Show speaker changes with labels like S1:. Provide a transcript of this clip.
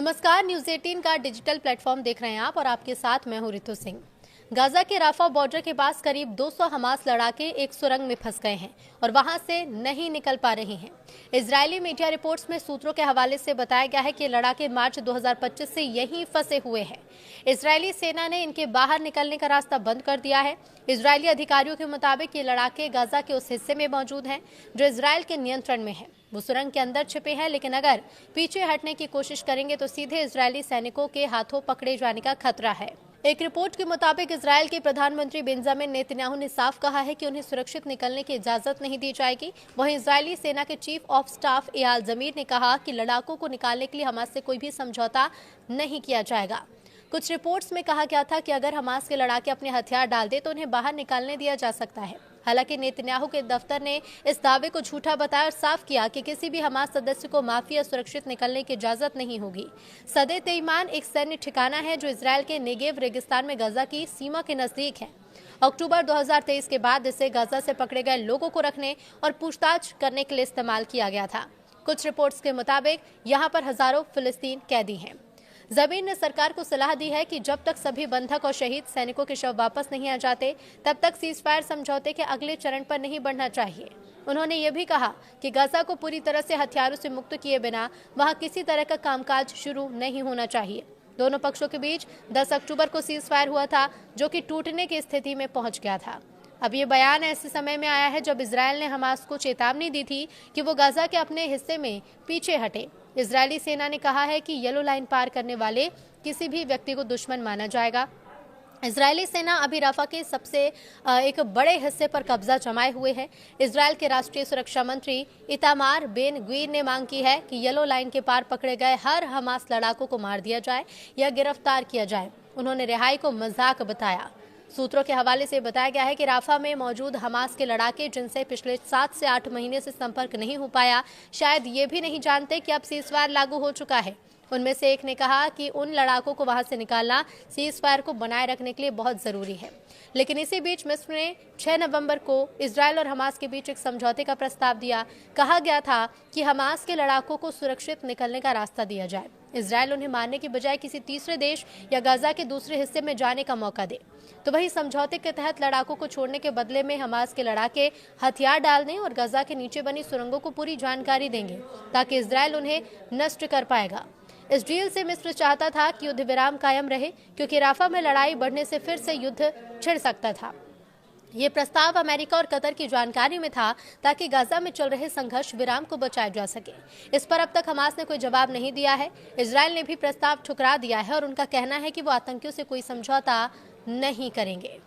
S1: नमस्कार, न्यूज़ 18 का digital platform देख रहे हैं आप और आपके साथ मैं हूं रितु सिंह। गाजा के राफा बॉर्डर के पास करीब 200 हमास लड़ाके एक सुरंग में फंस गए हैं और वहां से नहीं निकल पा रहे हैं। इजरायली मीडिया रिपोर्ट्स में सूत्रों के हवाले से बताया गया है कि लड़ाके मार्च 2025 से यहीं फंसे हुए हैं। इजरायली सेना ने इनके बाहर निकलने का रास्ता बंद कर दिया है। इजरायली अधिकारियों के मुताबिक ये लड़ाके गाजा के उस हिस्से में मौजूद हैं जो इजरायल के नियंत्रण में है। वो सुरंग के अंदर छिपे हैं, लेकिन अगर पीछे हटने की कोशिश करेंगे तो सीधे इजरायली सैनिकों के हाथों पकड़े जाने का खतरा है। एक रिपोर्ट के मुताबिक इजरायल के प्रधानमंत्री बेंजामिन नेतन्याहू ने साफ कहा है कि उन्हें सुरक्षित निकलने की इजाजत नहीं दी जाएगी। वहीं इजरायली सेना के चीफ ऑफ स्टाफ एयाल जमीर ने कहा कि लड़ाकों को निकालने के लिए हमास से कोई भी समझौता नहीं किया जाएगा। कुछ रिपोर्ट्स में कहा गया था कि अगर हमास के लड़ाके अपने हथियार डाल दे तो उन्हें बाहर निकालने दिया जा सकता है। हालांकि नेतन्याहू के दफ्तर ने इस दावे को झूठा बताया और साफ किया कि किसी भी हमास सदस्य को माफी या सुरक्षित निकलने की इजाजत नहीं होगी। सदे तेईमान एक सैन्य ठिकाना है जो इजरायल के नेगेव रेगिस्तान में गाजा की सीमा के नजदीक है। अक्टूबर 2023 के बाद इसे गाजा से पकड़े गए लोगों को रखने और पूछताछ करने के लिए इस्तेमाल किया गया था। कुछ रिपोर्ट्स के मुताबिक यहाँ पर हजारों फिलिस्तीन कैदी हैं। जमीर ने सरकार को सलाह दी है कि जब तक सभी बंधक और शहीद सैनिकों के शव वापस नहीं आ जाते तब तक सीजफायर समझौते के अगले चरण पर नहीं बढ़ना चाहिए। उन्होंने ये भी कहा कि गाजा को पूरी तरह से हथियारों से मुक्त किए बिना वहां किसी तरह का कामकाज शुरू नहीं होना चाहिए। दोनों पक्षों के बीच 10 अक्टूबर को सीजफायर हुआ था जो कि टूटने की स्थिति में पहुंच गया था। अब ये बयान ऐसे समय में आया है जब इजरायल ने हमास को चेतावनी दी थी कि वो गाजा के अपने हिस्से में पीछे हटे। इजरायली सेना ने कहा है कि येलो लाइन पार करने वाले किसी भी व्यक्ति को दुश्मन माना जाएगा। इजरायली सेना अभी राफा के सबसे एक बड़े हिस्से पर कब्जा जमाए हुए है। इजरायल के राष्ट्रीय सुरक्षा मंत्री इतामार बेन ग्वीर ने मांग की है कि येलो लाइन के पार पकड़े गए हर हमास लड़ाकों को मार दिया जाए या गिरफ्तार किया जाए। उन्होंने रिहाई को मजाक बताया। सूत्रों के हवाले से बताया गया है कि राफा में मौजूद हमास के लड़ाके जिनसे पिछले 7 से 8 महीने से संपर्क नहीं हो पाया, शायद ये भी नहीं जानते कि अब सीजफायर लागू हो चुका है। उनमें से एक ने कहा कि उन लड़ाकों को वहां से निकालना सीजफायर को बनाए रखने के लिए बहुत जरूरी है। लेकिन इसी बीच मिस्र ने 6 नवंबर को इजरायल और हमास के बीच एक समझौते का प्रस्ताव दिया। कहा गया था कि हमास के लड़ाकों को सुरक्षित निकलने का रास्ता दिया जाए। इजरायल उन्हें मारने की बजाय किसी तीसरे देश या गाजा के दूसरे हिस्से में जाने का मौका दे। तो वही समझौते के तहत लड़ाकों को छोड़ने के बदले में हमास के लड़ाके हथियार डालने और गाजा के नीचे बनी सुरंगों को पूरी जानकारी देंगे ताकि इजरायल उन्हें नष्ट कर पाएगा। इस डील से मिस्र चाहता था कि युद्ध विराम कायम रहे क्योंकि राफा में लड़ाई बढ़ने से फिर से युद्ध छिड़ सकता था। ये प्रस्ताव अमेरिका और कतर की जानकारी में था ताकि गाजा में चल रहे संघर्ष विराम को बचाया जा सके। इस पर अब तक हमास ने कोई जवाब नहीं दिया है। इजरायल ने भी प्रस्ताव ठुकरा दिया है और उनका कहना है कि वो आतंकियों से कोई समझौता नहीं करेंगे।